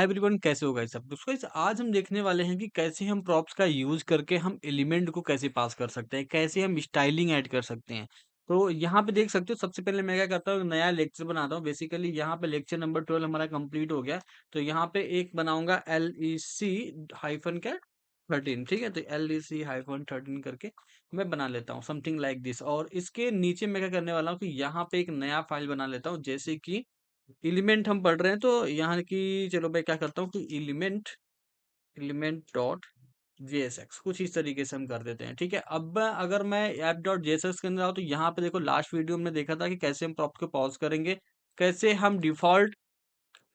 Hi everyone, कैसे हो guys सब? तो गाइस आज हम देखने वाले हैं कि कैसे हम प्रॉप्स का यूज करके हम एलिमेंट को कैसे पास कर सकते हैं, कैसे हम स्टाइलिंग ऐड कर सकते हैं। तो यहाँ पे देख सकते हो, सबसे पहले मैं क्या करता हूँ, नया लेक्चर बनाता हूँ। बेसिकली यहाँ पे लेक्चर नंबर 12 हमारा कंप्लीट हो गया। तो यहाँ पे एक बनाऊंगा LEC हाइफन क्या 13, ठीक है। तो LEC हाइफन 13 करके मैं बना लेता हूँ समथिंग लाइक दिस। और इसके नीचे मैं क्या करने वाला हूँ कि यहाँ पे एक नया फाइल बना लेता हूँ, जैसे कि एलिमेंट हम पढ़ रहे हैं। तो यहाँ की चलो मैं क्या करता हूँ कि एलिमेंट एलिमेंट डॉट JSX कुछ इस तरीके से हम कर देते हैं, ठीक है। अब अगर मैं ऐप डॉट JSX के अंदर आऊँ, तो यहाँ पे देखो, लास्ट वीडियो में देखा था कि कैसे हम प्रॉप्ट को पॉज करेंगे, कैसे हम डिफॉल्ट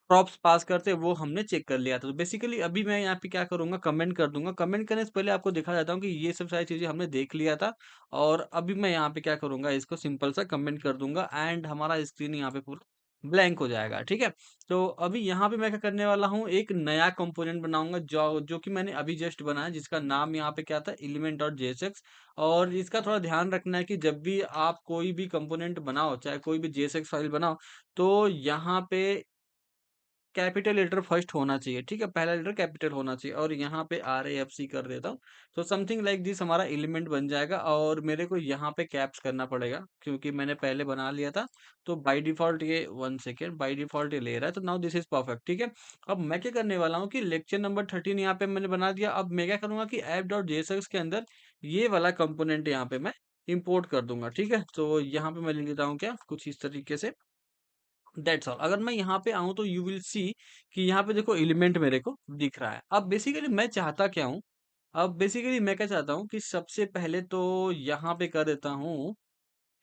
प्रॉप्स पास करते हैं, वो हमने चेक कर लिया था। तो बेसिकली अभी मैं यहाँ पे क्या करूंगा, कमेंट कर दूंगा। कमेंट करने से पहले आपको दिखा जाता हूँ कि ये सब सारी चीजें हमने देख लिया था। और अभी मैं यहाँ पे क्या करूंगा, इसको सिंपल सा कमेंट कर दूंगा एंड हमारा स्क्रीन यहाँ पे पूरा ब्लैंक हो जाएगा, ठीक है। तो अभी यहाँ पे मैं क्या करने वाला हूँ, एक नया कंपोनेंट बनाऊंगा जो जो कि मैंने अभी जस्ट बनाया, जिसका नाम यहाँ पे क्या था, एलिमेंट डॉट JSX। और इसका थोड़ा ध्यान रखना है कि जब भी आप कोई भी कंपोनेंट बनाओ, चाहे कोई भी JSX फाइल बनाओ, तो यहाँ पे कैपिटल लेटर फर्स्ट होना चाहिए, ठीक है। पहला लेटर कैपिटल होना चाहिए। और यहाँ पे RAFC कर देता हूँ। तो समथिंग लाइक दिस हमारा एलिमेंट बन जाएगा। और मेरे को यहाँ पे कैप्स करना पड़ेगा, क्योंकि मैंने पहले बना लिया था। तो बाय डिफॉल्ट ये 1 सेकेंड, बाय डिफॉल्ट ये ले रहा है। तो नाउ दिस इज परफेक्ट, ठीक है। अब मैं क्या करने वाला हूँ कि लेक्चर नंबर 13 यहाँ पे मैंने बना दिया। अब मैं क्या करूंगा कि ऐप डॉट JSX के अंदर ये वाला कंपोनेंट यहाँ पे मैं इंपोर्ट कर दूंगा, ठीक है। तो यहाँ पे मैं लिख देता हूँ क्या, कुछ इस तरीके से, दैट्स ऑल। अगर मैं यहाँ पे आऊँ तो यू विल सी कि यहाँ पे देखो एलिमेंट मेरे को दिख रहा है। अब बेसिकली मैं चाहता क्या हूँ, अब बेसिकली मैं क्या चाहता हूँ कि सबसे पहले तो यहाँ पे कर देता हूँ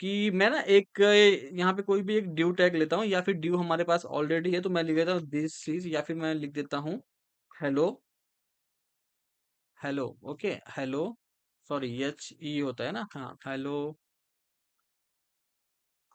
कि मैं ना एक यहाँ पे कोई भी एक ड्यू टैग लेता हूँ, या फिर ड्यू हमारे पास ऑलरेडी है, तो मैं लिख देता हूँ दिस चीज, या फिर मैं लिख देता हूँ hello. Hello, okay, hello, sorry HE होता है ना, हाँ, hello,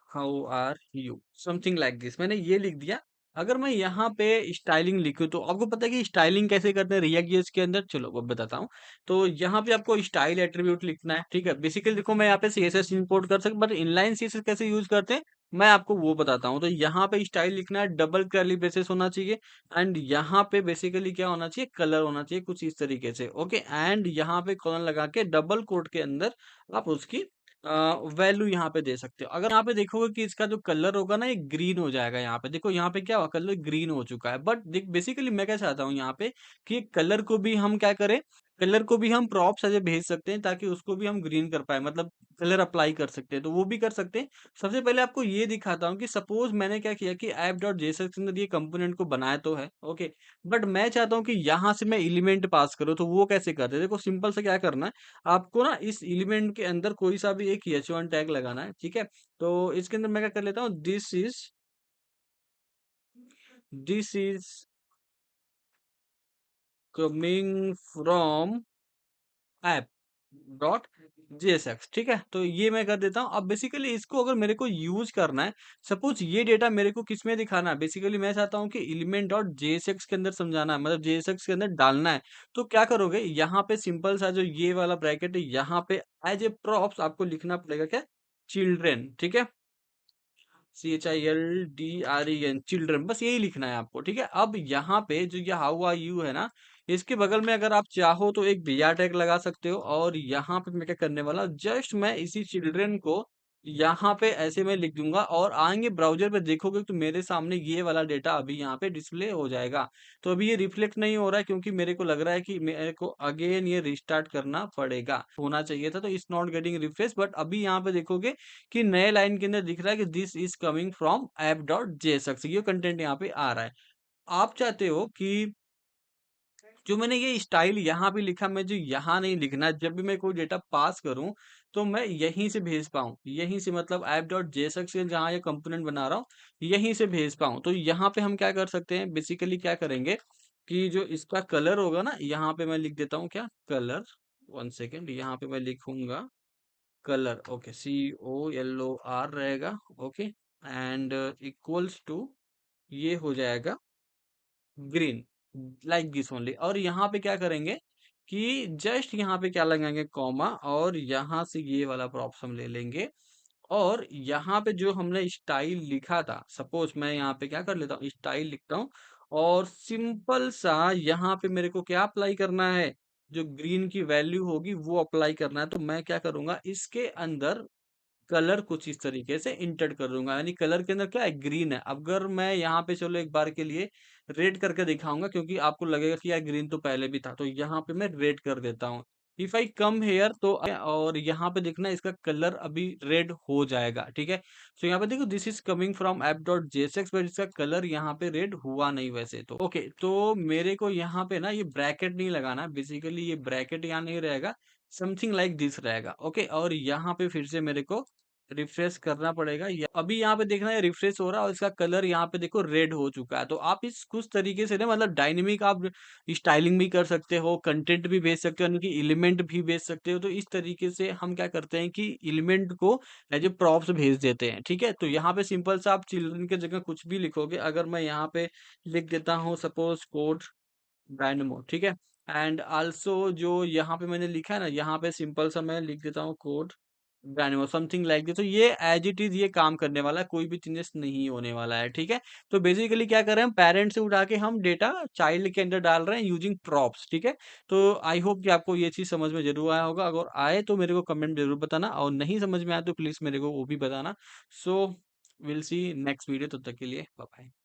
how are you, something like this, मैंने ये लिख दिया। अगर मैं यहाँ पे स्टाइलिंग लिखूं, तो आपको पता है कि स्टाइलिंग कैसे करते हैं रिएक्ट जेएस के अंदर, चलो वो बताता हूँ। तो यहाँ पे आपको स्टाइल एट्रीब्यूट लिखना है, ठीक है। बेसिकली देखो, मैं यहाँ पे CSS इंपोर्ट कर सकता, बट इनलाइन CSS कैसे यूज करते हैं मैं आपको वो बताता हूँ। तो यहाँ पे स्टाइल लिखना है, डबल कर्ली ब्रेसेस होना चाहिए। एंड यहाँ पे बेसिकली क्या होना चाहिए, कलर होना चाहिए कुछ इस तरीके से, ओके। एंड यहाँ पे कॉलन लगा के डबल कोट के अंदर आप उसकी वैल्यू यहाँ पे दे सकते हो। अगर यहाँ पे देखोगे कि इसका जो कलर होगा ना, ये ग्रीन हो जाएगा। यहाँ पे देखो, यहाँ पे क्या हुआ, कलर ग्रीन हो चुका है। बट देख, बेसिकली मैं क्या चाहता हूँ यहाँ पे कि कलर को भी हम क्या करें, कलर को भी हम प्रॉप्स ऐसे भेज सकते हैं, ताकि उसको भी हम ग्रीन कर पाए, मतलब कलर अप्लाई कर सकते हैं, तो वो भी कर सकते हैं। सबसे पहले आपको ये दिखाता हूँ कि सपोज मैंने क्या किया कि ऐप डॉट जेएसएक्स के अंदर ये कंपोनेंट को बनाया तो है, ओके। बट मैं चाहता हूँ कि यहाँ से मैं एलिमेंट पास करूँ, तो वो कैसे करते हैं, देखो सिंपल से क्या करना है, आपको ना इस एलिमेंट के अंदर कोई सा भी एक H1 टैग लगाना है, ठीक है। तो इसके अंदर मैं क्या कर लेता हूँ, this is coming from app dot JSX, ठीक है। तो ये मैं कर देता हूँ। अब बेसिकली इसको अगर मेरे को यूज करना है, सपोज ये डेटा मेरे को किस में दिखाना है, बेसिकली मैं चाहता हूँ कि एलिमेंट डॉट JSX के अंदर समझाना है, मतलब JSX के अंदर डालना है। तो क्या करोगे, यहाँ पे सिंपल सा जो ये वाला ब्रैकेट है, यहाँ पे एज ए प्रॉप्स आपको लिखना पड़ेगा क्या, चिल्ड्रेन, ठीक है। CHILDREN, चिल्ड्रन, बस यही लिखना है आपको, ठीक है। अब यहाँ पे जो ये हाउ आर यू है ना, इसके बगल में अगर आप चाहो तो एक BR टैग लगा सकते हो। और यहाँ पे मैं क्या करने वाला, जस्ट मैं इसी चिल्ड्रन को यहाँ पे ऐसे में लिख दूंगा, और आएंगे ब्राउजर पे देखोगे तो मेरे सामने ये वाला डेटा अभी यहाँ पे डिस्प्ले हो जाएगा। तो अभी ये रिफ्लेक्ट नहीं हो रहा है, क्योंकि मेरे को लग रहा है कि मेरे को अगेन ये रिस्टार्ट करना पड़ेगा, होना चाहिए था। तो it's not getting refresh, but अभी यहाँ पे देखोगे कि नए लाइन के अंदर दिख रहा है कि this is coming from app dot JSX, ये कंटेंट यहाँ पे आ रहा है। आप चाहते हो कि जो मैंने ये स्टाइल यहाँ पे लिखा, मैं जो यहाँ नहीं लिखना, जब भी मैं कोई डेटा पास करूं तो मैं यहीं से भेज पाऊं, यहीं से, मतलब ऐप डॉट JSX से जहाँ ये कंपोनेंट बना रहा हूँ, यहीं से भेज पाऊं। तो यहाँ पे हम क्या कर सकते हैं, बेसिकली क्या करेंगे कि जो इसका कलर होगा ना, यहाँ पे मैं लिख देता हूँ क्या, कलर, 1 सेकेंड, यहाँ पे मैं लिखूंगा कलर, ओके, COLOR रहेगा, ओके। एंड इक्वल्स टू, ये हो जाएगा ग्रीन, लाइक दिस ओनली। और यहाँ पे क्या करेंगे कि जस्ट यहाँ पे क्या लगाएंगे, कॉमा, और यहाँ से ये वाला प्रॉप्स हम ले लेंगे। और यहाँ पे जो हमने स्टाइल लिखा था, सपोज मैं यहाँ पे क्या कर लेता हूँ, स्टाइल लिखता हूँ, और सिंपल सा यहाँ पे मेरे को क्या अप्लाई करना है, जो ग्रीन की वैल्यू होगी वो अप्लाई करना है। तो मैं क्या करूँगा, इसके अंदर कलर कुछ इस तरीके से इंटर कर दूँगा, यानी कलर के अंदर क्या है, ग्रीन है। अगर मैं यहाँ पे चलो एक बार के लिए रेड करके दिखाऊँगा, क्योंकि आपको लगेगा कि यार ग्रीन तो पहले भी था, तो यहाँ पे मैं रेड कर देता हूँ। इफ आई कम हियर तो और यहाँ पे देखना इसका कलर अभी रेड हो जाएगा, ठीक है? सो यहाँ पे देखो this is coming from app.jsx, but इसका कलर यहाँ पे रेड हुआ नहीं वैसे तो। ओके, तो मेरे को यहाँ पे ना ये ब्रैकेट नहीं लगाना, बेसिकली ये ब्रैकेट यहाँ नहीं रहेगा, समथिंग लाइक दिस रहेगा। ओके, और यहाँ पे फिर से मेरे को रिफ्रेश करना पड़ेगा। अभी यहाँ पे देखना है रिफ्रेश हो रहा है और इसका कलर यहाँ पे देखो रेड हो चुका है। तो आप इस कुछ तरीके से ना, मतलब डायनेमिक आप स्टाइलिंग भी कर सकते हो, कंटेंट भी भेज सकते हो, यानी कि एलिमेंट भी भेज सकते हो। तो इस तरीके से हम क्या करते हैं कि एलिमेंट को एज ए प्रॉप्स भेज देते हैं, ठीक है? तो यहाँ पे सिंपल सा आप चिल्ड्रन की जगह कुछ भी लिखोगे। अगर मैं यहाँ पे लिख देता हूँ सपोज कोड डायनेमो, ठीक है? एंड आल्सो जो यहाँ पे मैंने लिखा है ना, यहाँ पे सिंपल सा मैं लिख देता हूँ code dynamo, something like this. तो ये एज इट इज ये काम करने वाला है, कोई भी चेंजेस नहीं होने वाला है, ठीक है? तो बेसिकली क्या कर रहे हैं, हम पेरेंट से उठा के हम डेटा चाइल्ड के अंदर डाल रहे हैं यूजिंग प्रॉप्स, ठीक है? तो आई होप कि आपको ये चीज समझ में जरूर आया होगा। अगर आए तो मेरे को कमेंट जरूर बताना, और नहीं समझ में आया तो प्लीज मेरे को वो भी बताना। So will see next video, तब तक के लिए बाय बाय।